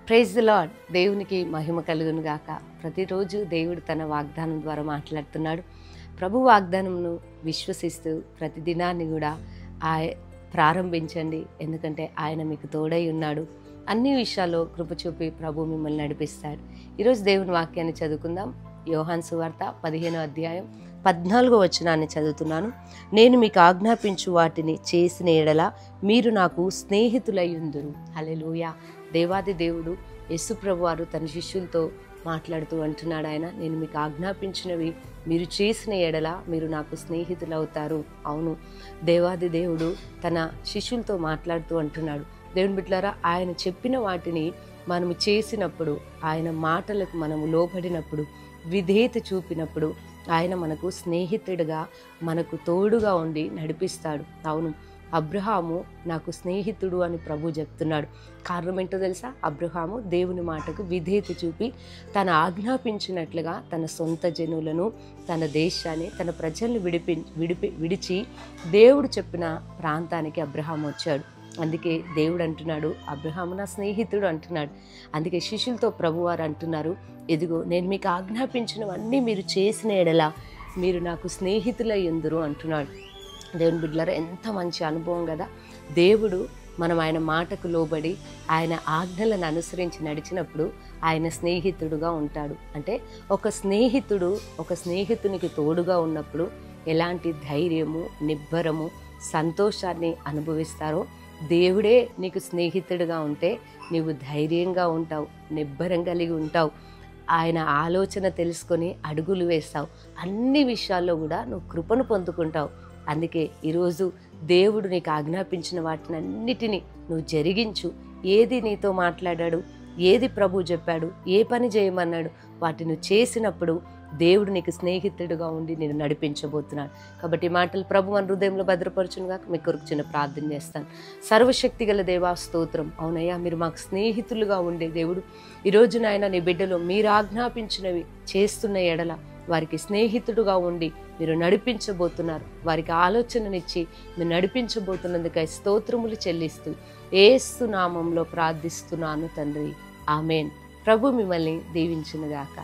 Praise the lord. దేవునికి మహిమ కలుగును గాక. ప్రతిరోజు దేవుడు తన వాగ్దానం ద్వారా మాట్లాడుతున్నాడు. ప్రభు వాగ్దానంను విశ్వసిస్తూ ప్రతి దినాన్ని కూడా ప్రారంభించండి. ఎందుకంటే ఆయన మీకు తోడై ఉన్నాడు. అన్ని విషయాల్లో కృప చూపి ప్రభు మిమ్మల్ని నడిపిస్తాడు. ఈరోజు దేవుని వాక్యాన్ని చదువుకుందాం. యోహాను సువార్త 15వ అధ్యాయం 14వ వచనాన్ని చదువుతున్నాను. నేను మీకు ఆజ్ఞాపించు వాటిని చేసిన ఎడల మీరు నాకు స్నేహితులయ్యుందురు. హల్లెలూయా. దేవాది దేవుడు యేసు ప్రభు వారు తన శిష్యులతో మాట్లాడుతూ అంటున్నాడు, ఆయన నేను మీకు ఆజ్ఞాపించినవి మీరు చేసిన ఎడల మీరు నాకు స్నేహితులవుతారు. అవును, దేవాది దేవుడు తన శిష్యులతో మాట్లాడుతూ అంటున్నాడు. దేవుని బిడ్డలారా, ఆయన చెప్పిన వాటిని మనము చేసినప్పుడు, ఆయన మాటలకు మనము లోబడినప్పుడు, విధేయత చూపినప్పుడు ఆయన మనకు స్నేహితుడిగా మనకు తోడుగా ఉండి నడిపిస్తాడు. అవును, అబ్రహాము నాకు స్నేహితుడు అని ప్రభు చెప్తున్నాడు. కారణం ఏంటో తెలుసా? అబ్రహాము దేవుని మాటకు విధేయత చూపి తను ఆజ్ఞాపించినట్లుగా తన సొంత జనులను, తన దేశాన్ని, తన ప్రజల్ని విడిచి దేవుడు చెప్పిన ప్రాంతానికి అబ్రహాము వచ్చాడు. అందుకే దేవుడు అంటున్నాడు, అబ్రహాము నా స్నేహితుడు అంటున్నాడు. అందుకే శిష్యులతో ప్రభువారు అంటున్నారు, ఇదిగో నేను మీకు ఆజ్ఞాపించినవన్నీ మీరు చేసిన ఎడల మీరు నాకు స్నేహితులయ్యుందురు అంటున్నాడు. దేవుని బిడ్డలారా, ఎంత మంచి అనుభవం కదా. దేవుడు మనం ఆయన మాటకు లోబడి ఆయన ఆజ్ఞలను అనుసరించి నడిచినప్పుడు ఆయన స్నేహితుడుగా ఉంటాడు. అంటే ఒక స్నేహితునికి తోడుగా ఉన్నప్పుడు ఎలాంటి ధైర్యము, నిబ్బరము, సంతోషాన్ని అనుభవిస్తారో, దేవుడే నీకు స్నేహితుడిగా ఉంటే నీవు ధైర్యంగా ఉంటావు, నిబ్బరం కలిగి ఉంటావు, ఆయన ఆలోచన తెలుసుకొని అడుగులు వేస్తావు. అన్ని విషయాల్లో కూడా నువ్వు కృపను పొందుకుంటావు. అందుకే ఈరోజు దేవుడు నీకు ఆజ్ఞాపించిన వాటిని అన్నిటినీ నువ్వు జరిగించు. ఏది నీతో మాట్లాడాడు, ఏది ప్రభు చెప్పాడు, ఏ పని చేయమన్నాడు, వాటిని చేసినప్పుడు దేవుడు నీకు స్నేహితుడుగా ఉండి నేను నడిపించబోతున్నాడు. కాబట్టి మాటలు ప్రభు మన హృదయంలో భద్రపరచునుగా. మీ కొరకు చిన్న ప్రార్థన చేస్తాను. సర్వశక్తి గల దేవా, స్తోత్రం. అవునయ్యా, మీరు మాకు స్నేహితులుగా ఉండే దేవుడు. ఈరోజు నాయన నీ బిడ్డలు మీరు ఆజ్ఞాపించినవి చేస్తున్న ఎడల వారికి స్నేహితుడుగా ఉండి మీరు నడిపించబోతున్నారు. వారికి ఆలోచననిచ్చి మీరు నడిపించబోతున్నందుకై స్తోత్రములు చెల్లిస్తూ యేసు నామంలో ప్రార్థిస్తున్నాను తండ్రి, ఆమేన్. ప్రభు మిమ్మల్ని దీవించునుగాక.